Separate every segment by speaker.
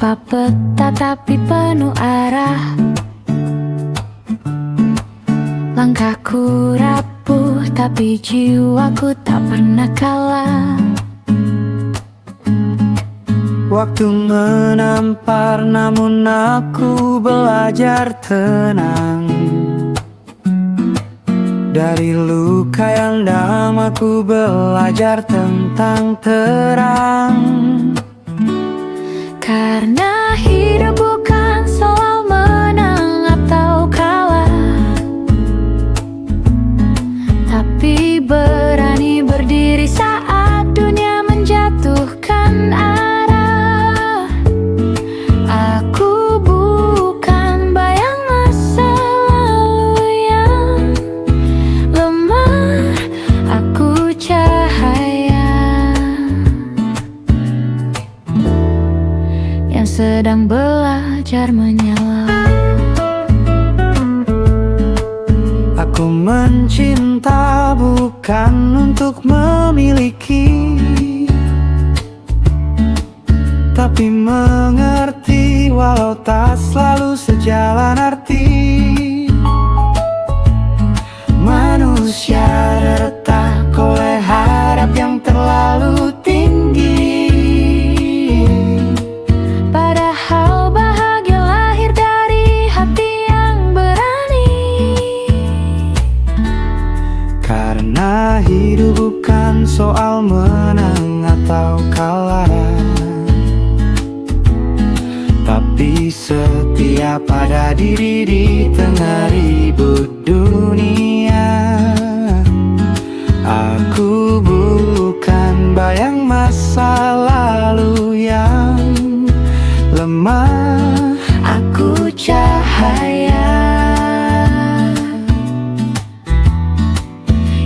Speaker 1: tanpa peta tapi penuh arah. Langkahku rapuh tapi jiwaku tak pernah kalah.
Speaker 2: Waktu menampar namun aku belajar tenang. Dari luka yang dalam aku belajar tentang terang.
Speaker 1: Karena hidup bukan soal menang atau kalah, tapi berani berdiri saat dunia menjatuhkan arah. Aku bukan bayang masa lalu yang lemah, aku cahaya yang sedang belajar menyala.
Speaker 2: Aku mencinta bukan untuk memiliki, tapi mengerti walau tak selalu sejalan arti. Manusia terletak oleh harap yang terlalu tinggi,
Speaker 1: Padahal bahagia lahir dari hati yang berani.
Speaker 2: karena hidup bukan soal menang atau kalah, tapi setia pada diri di tengah ribut dunia. Aku bukan bayang masa lalu yang lemah,
Speaker 1: Aku cahaya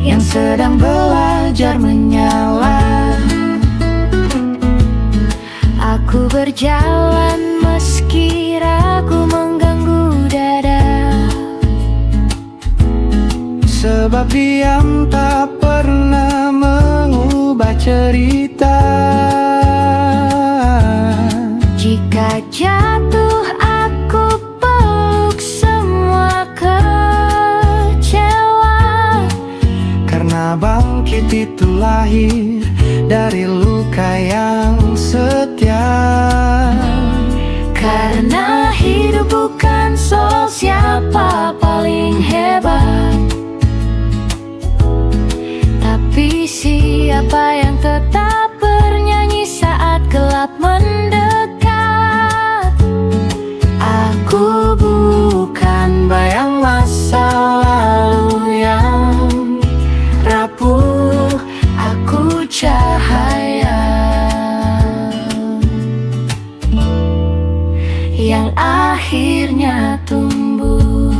Speaker 2: yang sedang belajar menyala.
Speaker 1: Aku berjalan meski ragu mengganggu dada.
Speaker 2: Sebab diam tak pernah mengubah cerita.
Speaker 1: Jika jatuh aku peluk semua kecewa.
Speaker 2: Karena bangkit itu lahir dari luka yang setia.
Speaker 1: Karena hidup bukan soal siapa paling hebat, tapi siapa yang tetap bernyanyi saat gelap mendekat.
Speaker 2: Aku bukan bayang masa lalu yang rapuh, aku cahaya
Speaker 1: yang akhirnya tumbuh.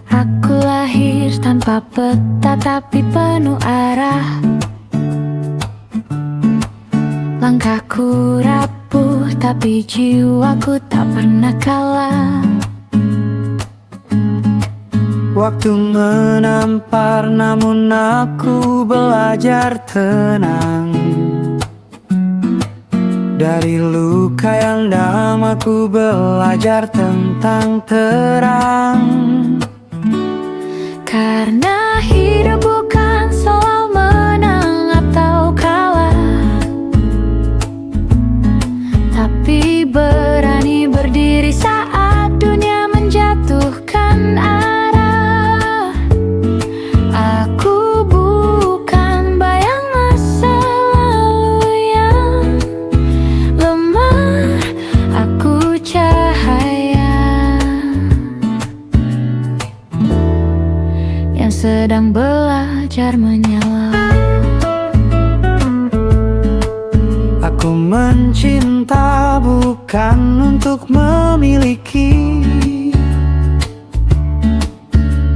Speaker 1: Aku lahir tanpa peta tapi penuh arah. Langkahku rapuh tapi jiwaku tak pernah kalah.
Speaker 2: Waktu menampar namun aku belajar tenang. Dari luka yang dalam aku belajar tentang terang.
Speaker 1: Karena hidup bukan soal menang atau kalah, tapi berani berdiri saat dunia menjatuhkan arah. Aku bukan bayang masa lalu yang lemah, aku cahaya yang sedang belajar menyala.
Speaker 2: Aku mencinta bukan untuk memiliki,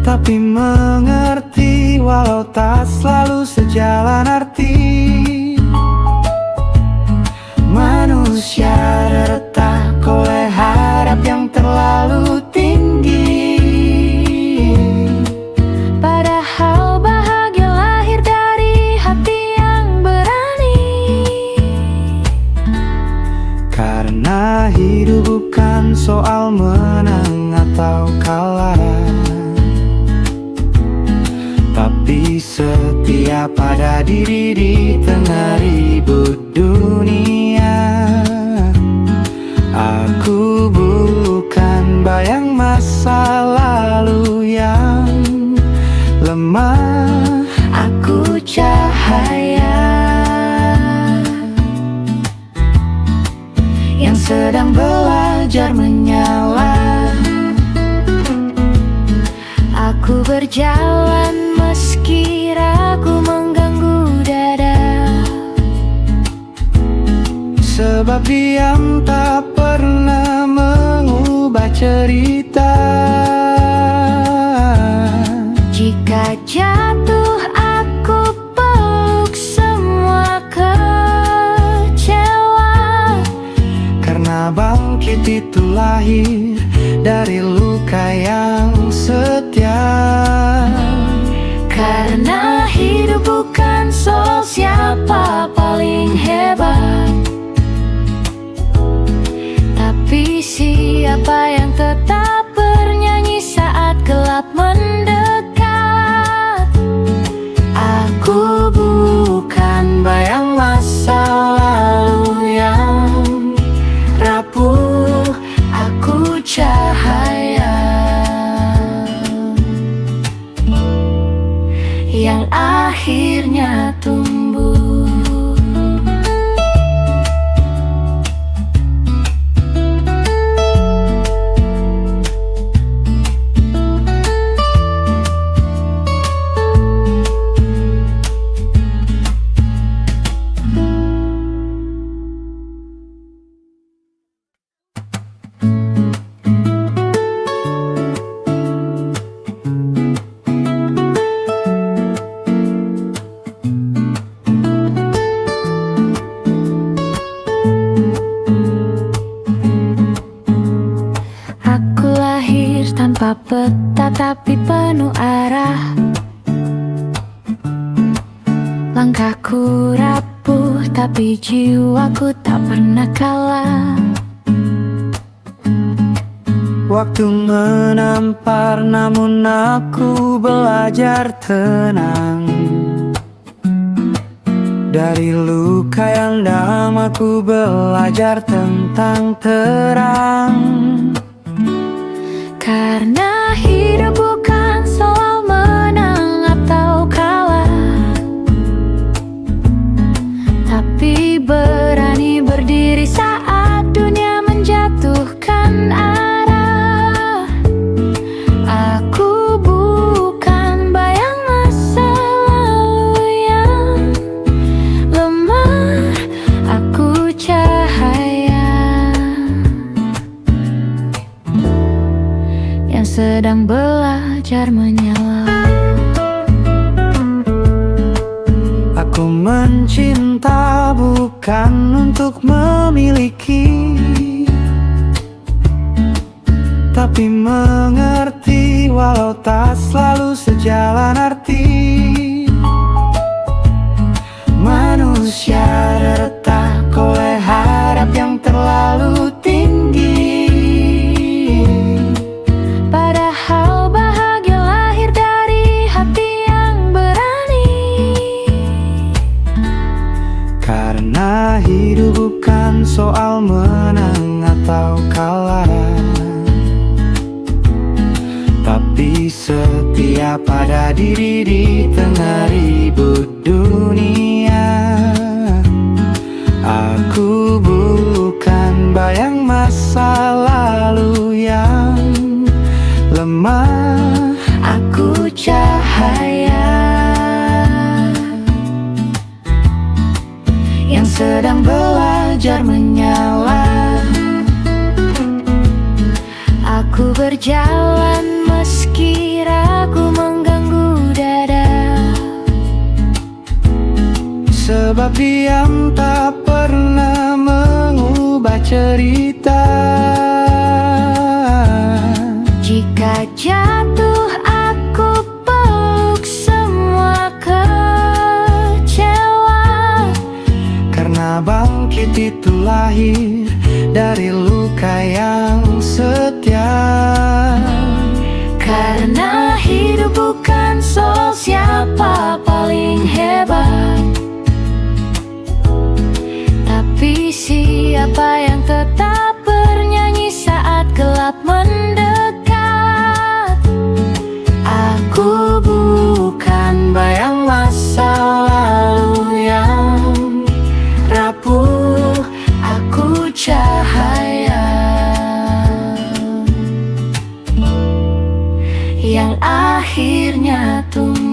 Speaker 2: tapi mengerti walau tak selalu sejalan arti. Manusia terletak oleh harap yang terlalu tinggi,
Speaker 1: padahal bahagia lahir dari hati yang berani.
Speaker 2: karena hidup bukan soal menang atau kalah, tapi setia pada diri di tengah ribut dunia. Aku bukan bayang masa lalu yang lemah, aku cahaya yang sedang belajar menyala.
Speaker 1: Aku berjalan meski ragu mengganggu dada,
Speaker 2: sebab diam tak pernah mengubah cerita.
Speaker 1: jika jatuh aku peluk semua kecewa,
Speaker 2: Karena bangkit itu lahir dari luka yang setia.
Speaker 1: karena hidup bukan soal siapa paling hebat, tapi siapa yang tetap bernyanyi saat gelap mendekat.
Speaker 2: Aku bukan bayang masa lalu yang rapuh, aku cahaya
Speaker 1: yang akhirnya tumbuh. Aku lahir tanpa peta tapi penuh arah. Langkahku rapuh tapi jiwaku tak pernah kalah.
Speaker 2: Waktu menampar namun aku belajar tenang. Dari luka yang dalam aku belajar tentang terang.
Speaker 1: Karena hidup bukan soal menang atau kalah, tapi berani berdiri saat dunia menjatuhkan arah. Aku bukan bayang masa lalu yang lemah, aku cahaya yang sedang belajar menyala.
Speaker 2: Aku mencinta bukan untuk memiliki, tapi mengerti walau tak selalu sejalan arti. Manusia terletak oleh harap yang terlalu tinggi,
Speaker 1: Padahal bahagia lahir dari hati yang berani.
Speaker 2: karena hidup bukan soal menang atau kalah, tapi setia pada diri di tengah ribut dunia. Aku bukan bayang masa lalu yang lemah, aku cahaya yang sedang belajar
Speaker 1: berjalan meski ragu mengganggu dada.
Speaker 2: Sebab diam tak pernah mengubah cerita.
Speaker 1: Jika jatuh aku peluk semua kecewa,
Speaker 2: Karena bangkit itu lahir dari luka yang setia.
Speaker 1: karena hidup bukan soal siapa paling hebat, tapi siapa yang tetap bernyanyi saat gelap mendekat.
Speaker 2: Aku bukan bayang masa lalu yang rapuh. Aku cahaya
Speaker 1: yang akhirnya tumbuh.